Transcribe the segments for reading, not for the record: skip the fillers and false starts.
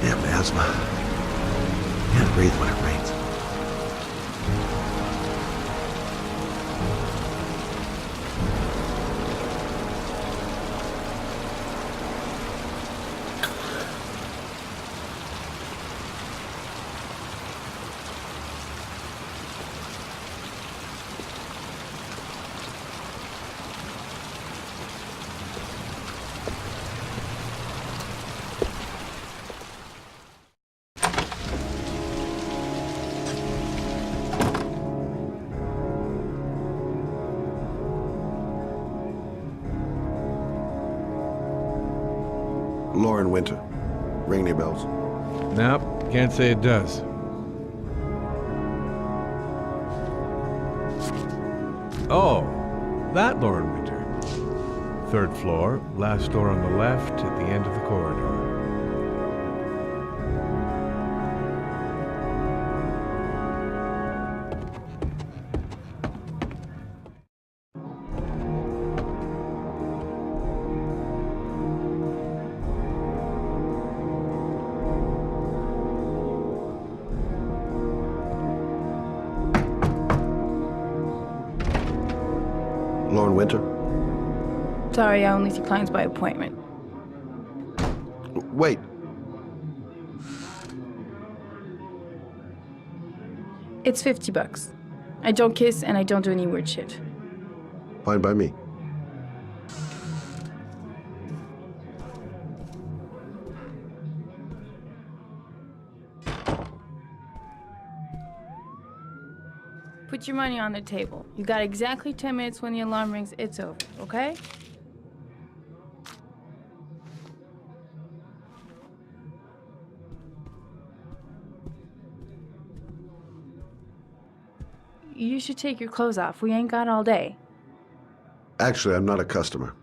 Damn asthma. Can't breathe when it rains. Lauren Winter. Ring any bells? Nope, can't say it does. Oh, that Lauren Winter. Third floor, last door on the left at the end of the corridor. Lauren Winter? Sorry, I only see clients by appointment. Wait. It's $50. I don't kiss and I don't do any weird shit. Fine by me. Put your money on the table. You got exactly 10 minutes when the alarm rings. It's over, okay? You should take your clothes off. We ain't got all day. Actually, I'm not a customer.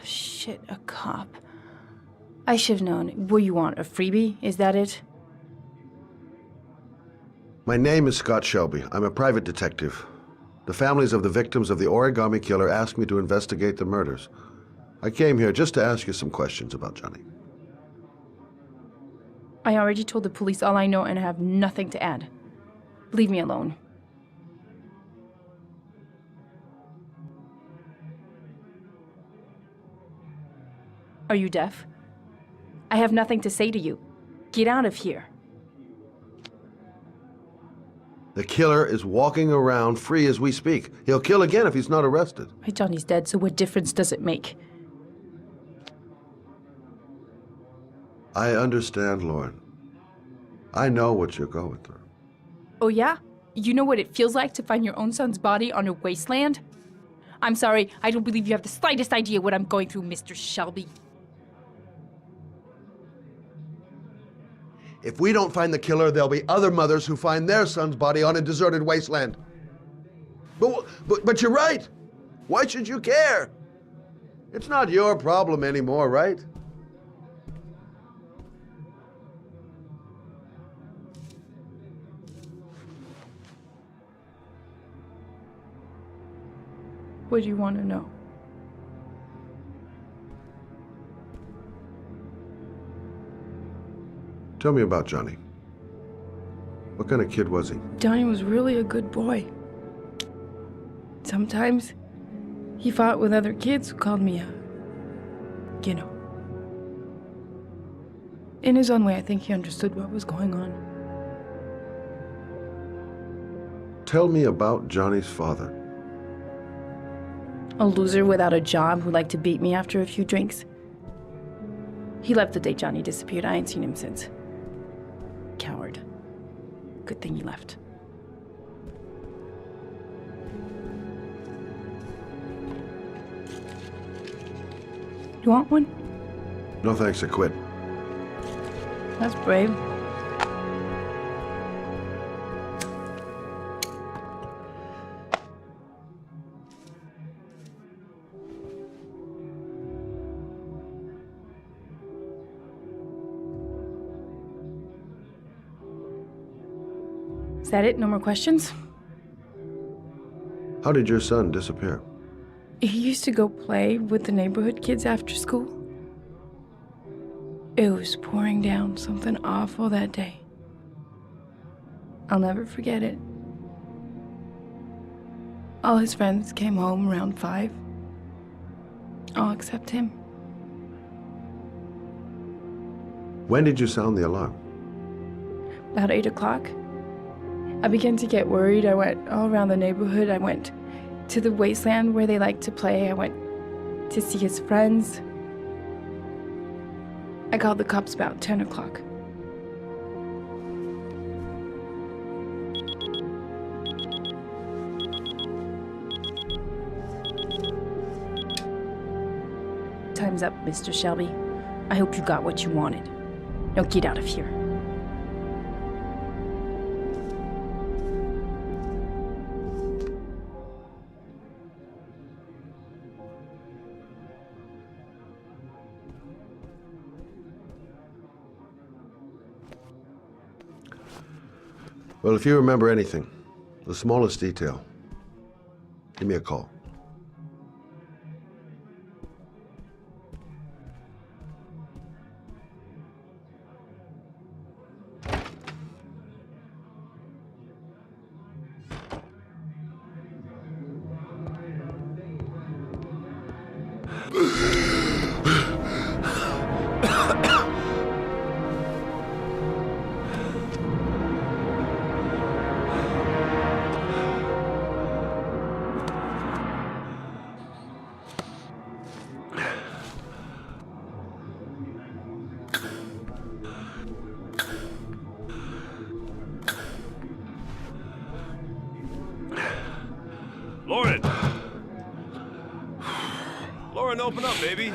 Shit, a cop. I should've known. What you want, a freebie? Is that it? My name is Scott Shelby. I'm a private detective. The families of the victims of the Origami Killer asked me to investigate the murders. I came here just to ask you some questions about Johnny. I already told the police all I know and I have nothing to add. Leave me alone. Are you deaf? I have nothing to say to you. Get out of here. The killer is walking around free as we speak. He'll kill again if he's not arrested. My Johnny's dead, so what difference does it make? I understand, Lauren. I know what you're going through. Oh yeah? You know what it feels like to find your own son's body on a wasteland? I'm sorry, I don't believe you have the slightest idea what I'm going through, Mr. Shelby. If we don't find the killer, there'll be other mothers who find their son's body on a deserted wasteland. But you're right. Why should you care? It's not your problem anymore, right? What do you want to know? Tell me about Johnny. What kind of kid was he? Johnny was really a good boy. Sometimes he fought with other kids who called me you know. In his own way, I think he understood what was going on. Tell me about Johnny's father. A loser without a job who liked to beat me after a few drinks. He left the day Johnny disappeared. I ain't seen him since. Coward. Good thing he left. You want one? No thanks, I quit. That's brave. Is that it? No more questions? How did your son disappear? He used to go play with the neighborhood kids after school. It was pouring down something awful that day. I'll never forget it. All his friends came home around 5. All except him. When did you sound the alarm? About 8 o'clock. I began to get worried. I went all around the neighborhood. I went to the wasteland where they like to play. I went to see his friends. I called the cops about 10 o'clock. Time's up, Mr. Shelby. I hope you got what you wanted. Now get out of here. Well, if you remember anything, the smallest detail, give me a call. Lauren! Lauren, open up, baby.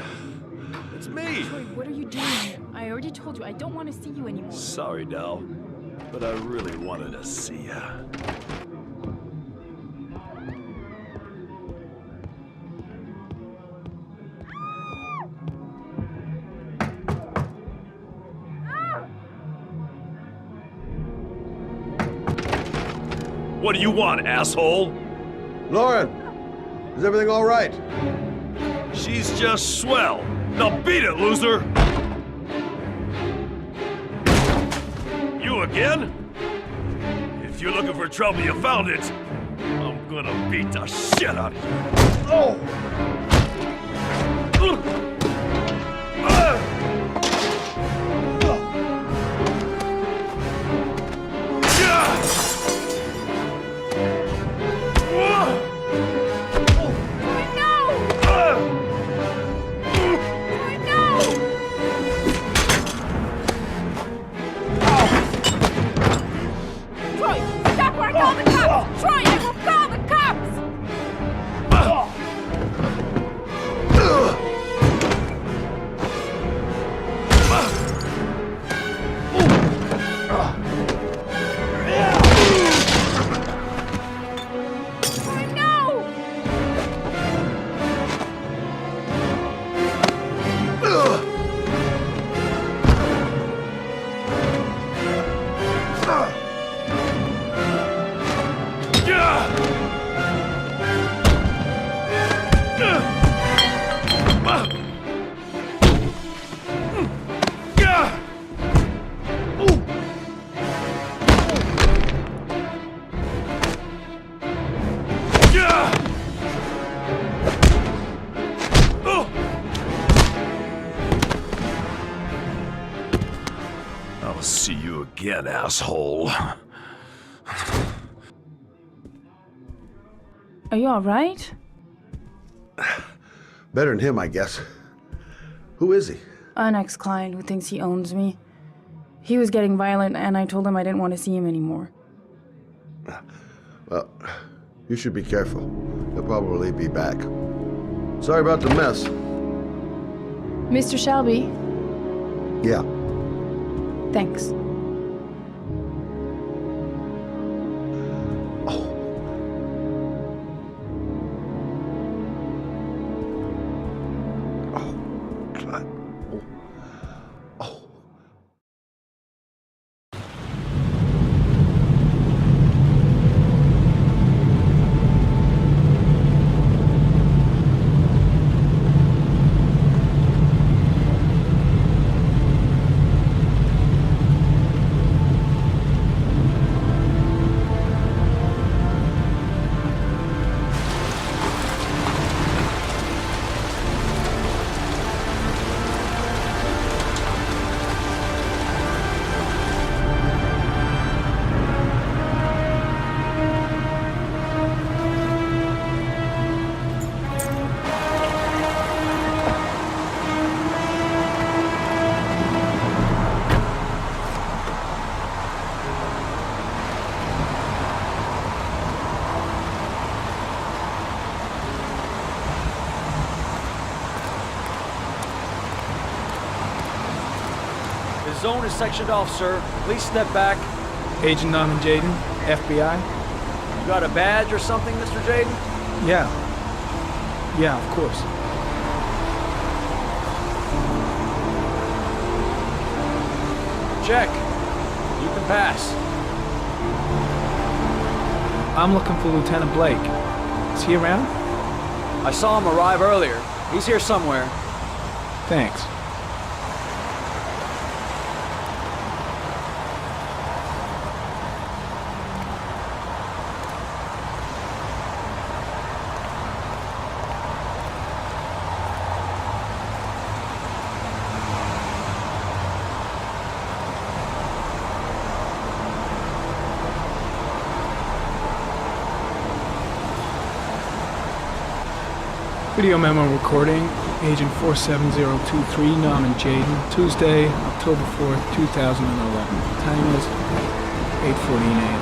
It's me. Troy, what are you doing here? I already told you I don't want to see you anymore. Sorry, Dal, but I really wanted to see ya. What do you want, asshole? Lauren, is everything all right? She's just swell. Now beat it, loser! You again? If you're looking for trouble, you found it. I'm gonna beat the shit out of you. Oh! I'll see you again, asshole. Are you all right? Better than him, I guess. Who is he? An ex-client who thinks he owns me. He was getting violent, and I told him I didn't want to see him anymore. Well, you should be careful. He'll probably be back. Sorry about the mess. Mr. Shelby, Yeah. thanks. God. Oh. The zone is sectioned off, sir. Please step back. Agent Norman Jaden, FBI? You got a badge or something, Mr. Jaden? Yeah. Yeah, of course. Check. You can pass. I'm looking for Lieutenant Blake. Is he around? I saw him arrive earlier. He's here somewhere. Thanks. Video memo recording, Agent 47023, Norman Jaden, Tuesday, October 4th, 2011. Time is 8:14 a.m.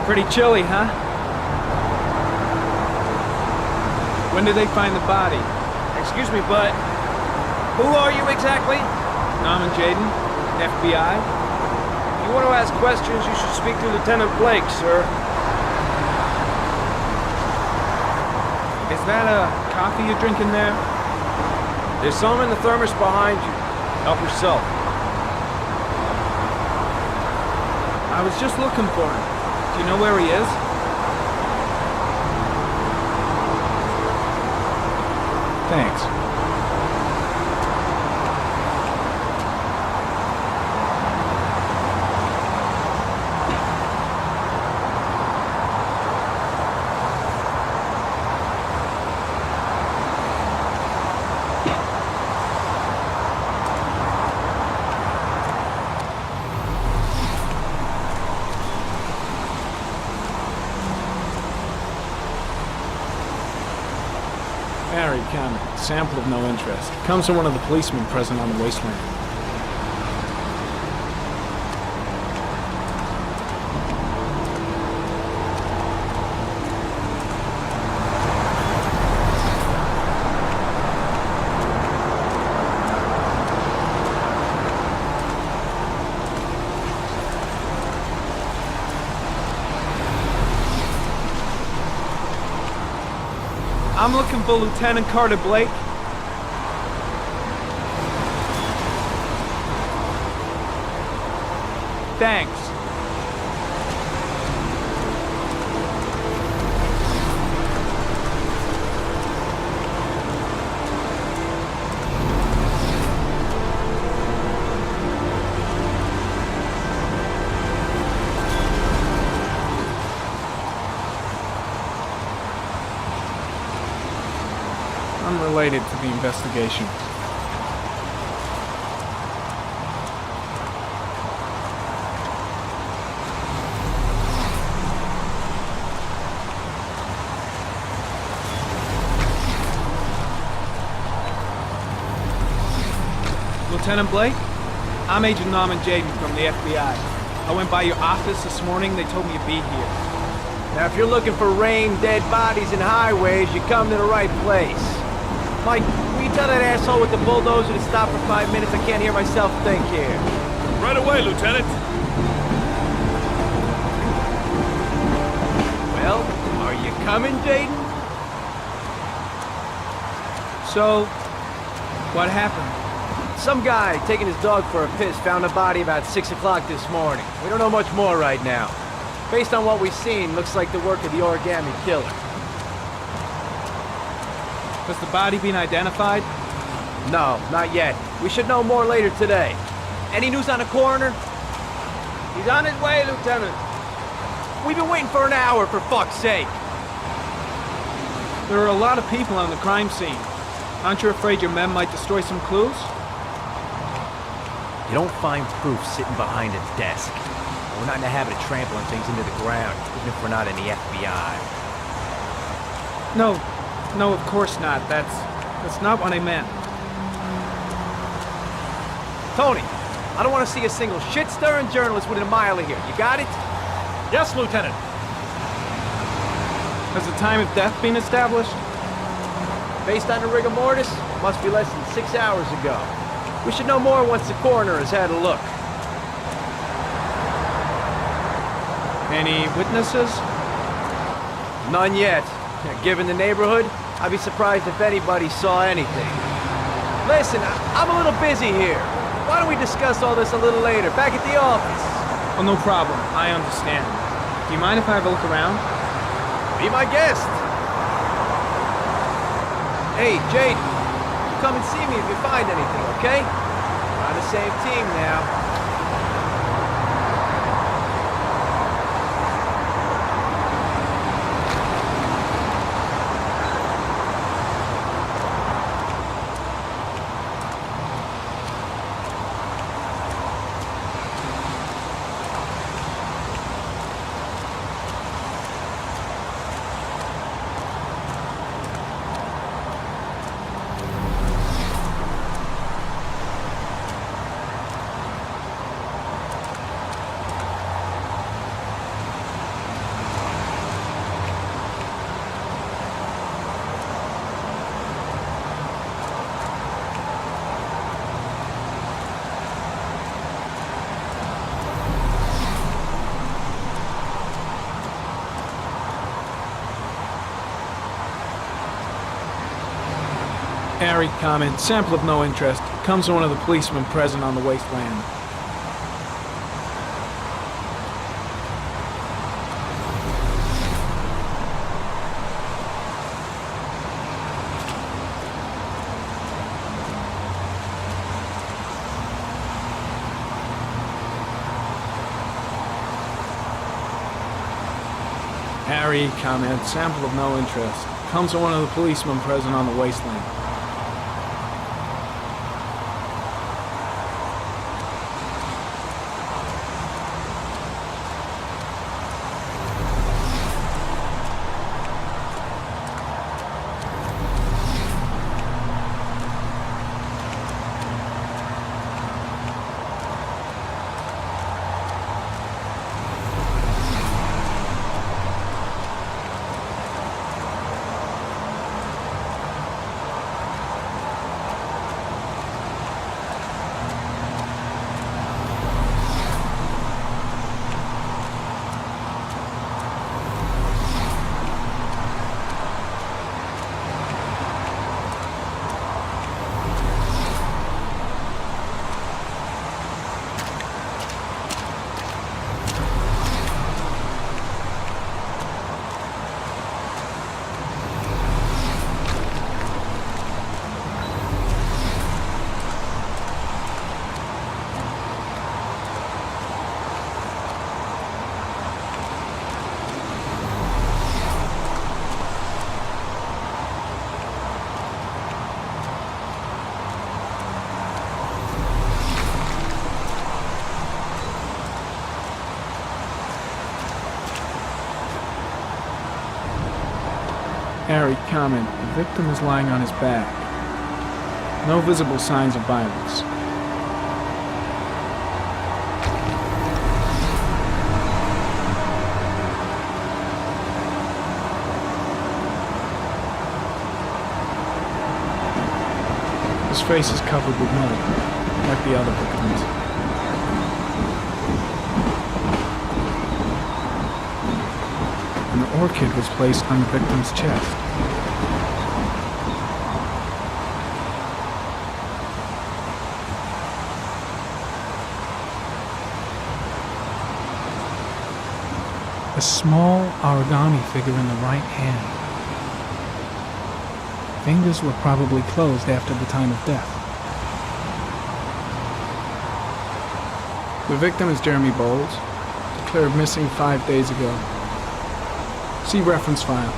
Pretty chilly, huh? When did they find the body? Excuse me, but who are you exactly? Norman Jaden, FBI. If you want to ask questions, you should speak to Lieutenant Blake, sir. Is that a coffee you're drinking there? There's some in the thermos behind you. Help yourself. I was just looking for him. Do you know where he is? Thanks. Married comment. Sample of no interest. Comes from one of the policemen present on the wasteland. I'm looking for Lieutenant Carter Blake. Thanks. Unrelated to the investigation. Lieutenant Blake? I'm Agent Norman Jaden from the FBI. I went by your office this morning. They told me you'd be here. Now, if you're looking for rain, dead bodies, and highways, you come to the right place. Mike, will you tell that asshole with the bulldozer to stop for 5 minutes? I can't hear myself think here. Right away, Lieutenant. Well, are you coming, Jaden? So, what happened? Some guy taking his dog for a piss found a body about 6 o'clock this morning. We don't know much more right now. Based on what we've seen, looks like the work of the Origami Killer. Was the body being identified? No, not yet. We should know more later today. Any news on the coroner? He's on his way, Lieutenant. We've been waiting for an hour, for fuck's sake. There are a lot of people on the crime scene. Aren't you afraid your men might destroy some clues? You don't find proof sitting behind a desk. We're not in the habit of trampling things into the ground, even if we're not in the FBI. No, of course not. That's not what I meant. Tony, I don't want to see a single shit-stirring journalist within a mile of here. You got it? Yes, Lieutenant. Has the time of death been established? Based on the rigor mortis, it must be less than 6 hours ago. We should know more once the coroner has had a look. Any witnesses? None yet. Given the neighborhood, I'd be surprised if anybody saw anything. Listen, I'm a little busy here. Why don't we discuss all this a little later, back at the office? Oh, no problem. I understand. Do you mind if I have a look around? Be my guest. Hey, Jade, come and see me if you find anything, okay? We're on the same team now. Harry, comment. Sample of no interest. Comes from one of the policemen present on the wasteland. Harry, comment. Sample of no interest. Comes from one of the policemen present on the wasteland. Harry, comment. The victim is lying on his back. No visible signs of violence. His face is covered with mud, like the other victims. An orchid was placed on the victim's chest. A small origami figure in the right hand. Fingers were probably closed after the time of death. The victim is Jeremy Bowles, declared missing 5 days ago. See reference file.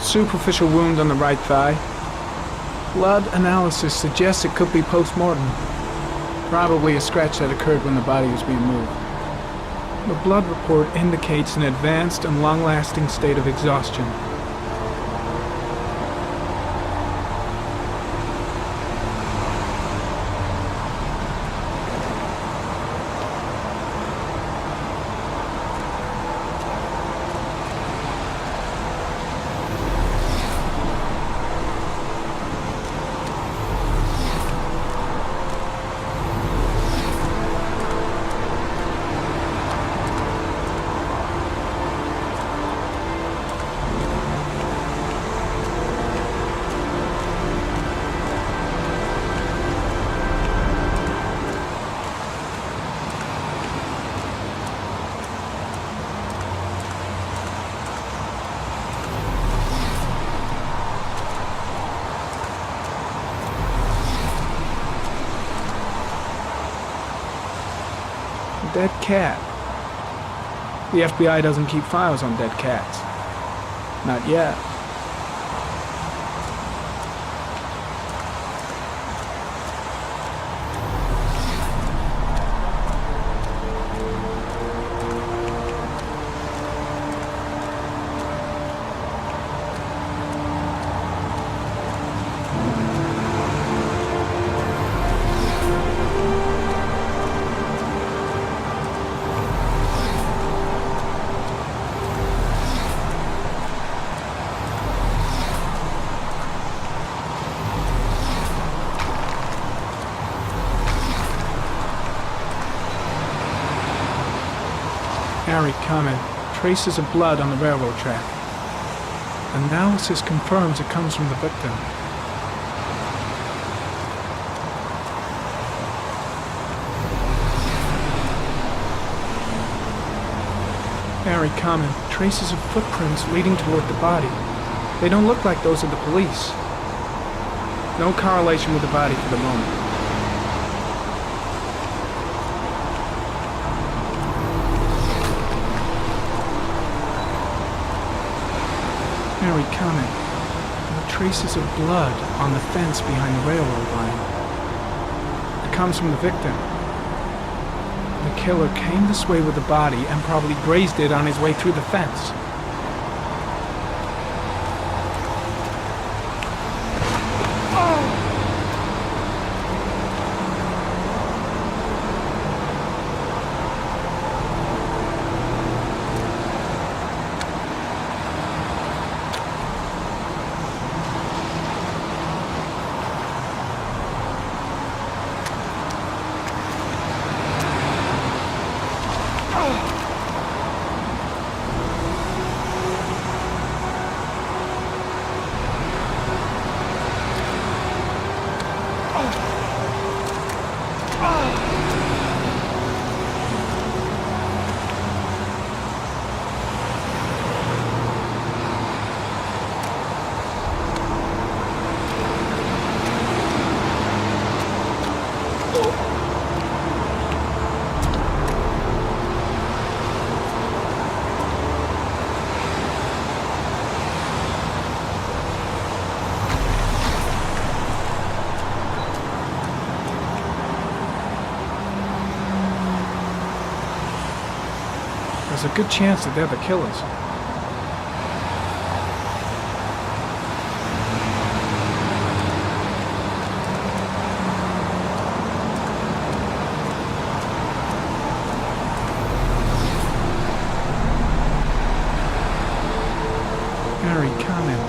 Superficial wound on the right thigh. Blood analysis suggests it could be post-mortem. Probably a scratch that occurred when the body was being moved. The blood report indicates an advanced and long-lasting state of exhaustion. Dead cat. The FBI doesn't keep files on dead cats. Not yet. Harry comment. Traces of blood on the railroad track. Analysis confirms it comes from the victim. Harry comment. Traces of footprints leading toward the body. They don't look like those of the police. No correlation with the body for the moment. Harry comment. There are traces of blood on the fence behind the railroad line. It comes from the victim. The killer came this way with the body and probably grazed it on his way through the fence. There's a good chance that they're the killers. Harry, comment.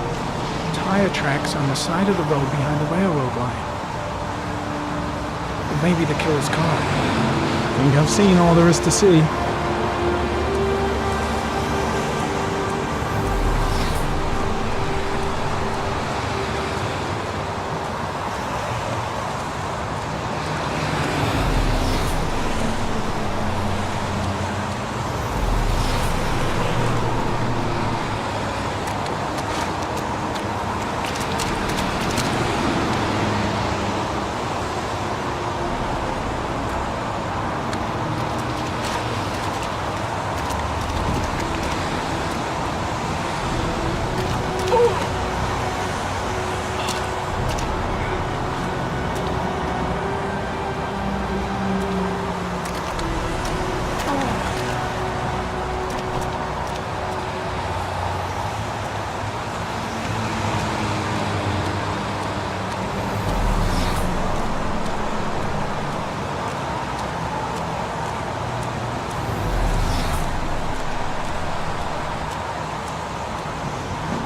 Tire tracks on the side of the road behind the railroad line. It may be the killer's car. I think I've seen all there is to see.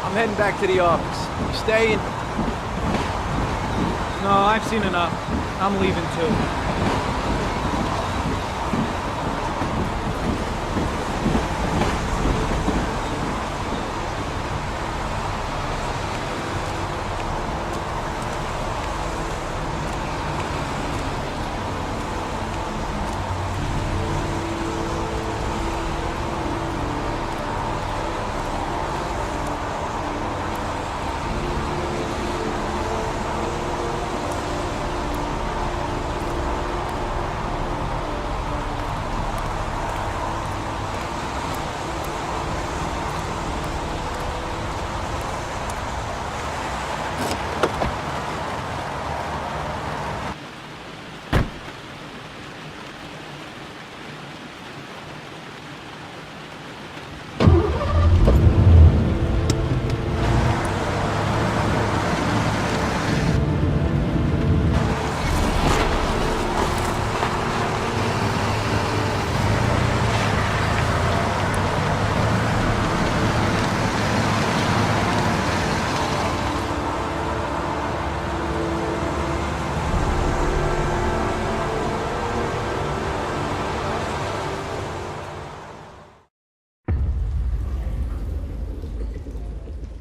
I'm heading back to the office. You staying? No, I've seen enough. I'm leaving too.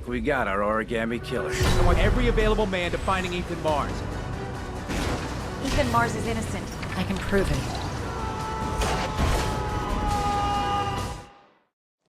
We got our origami killer. I want every available man to finding Ethan Mars. Ethan Mars is innocent. I can prove it.